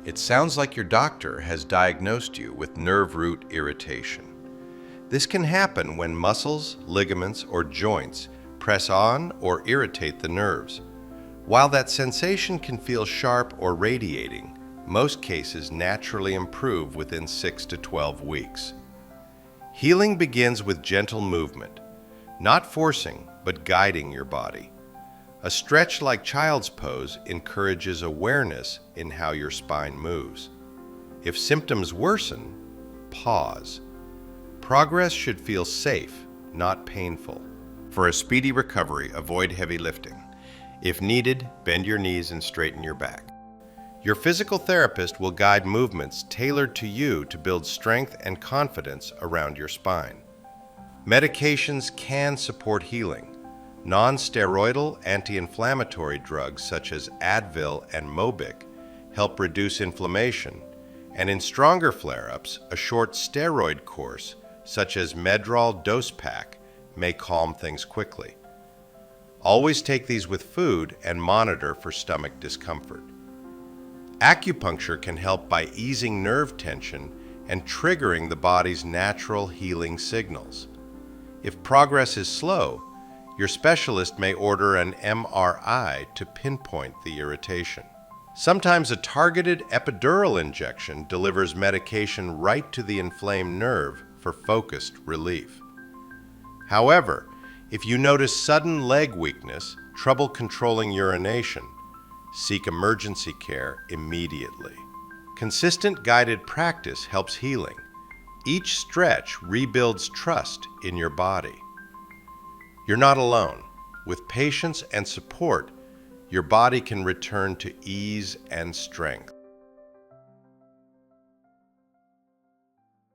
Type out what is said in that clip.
It sounds like your doctor has diagnosed you with nerve root irritation. This can happen when muscles, ligaments, or joints press on or irritate the nerves. While that sensation can feel sharp or radiating, most cases naturally improve within 6 to 12 weeks. Healing begins with gentle movement, not forcing, but guiding your body. A stretch like child's pose encourages awareness in how your spine moves. If symptoms worsen, pause. Progress should feel safe, not painful. For a speedy recovery, avoid heavy lifting. If needed, bend your knees and straighten your back. Your physical therapist will guide movements tailored to you to build strength and confidence around your spine. Medications can support healing. Non-steroidal anti-inflammatory drugs such as Advil and Mobic help reduce inflammation, and in stronger flare-ups, a short steroid course such as Medrol dose pack may calm things quickly. Always take these with food and monitor for stomach discomfort. Acupuncture can help by easing nerve tension and triggering the body's natural healing signals. If progress is slow, your specialist may order an MRI to pinpoint the irritation. Sometimes a targeted epidural injection delivers medication right to the inflamed nerve for focused relief. However, if you notice sudden leg weakness, trouble controlling urination, seek emergency care immediately. Consistent guided practice helps healing. Each stretch rebuilds trust in your body. You're not alone. With patience and support, your body can return to ease and strength.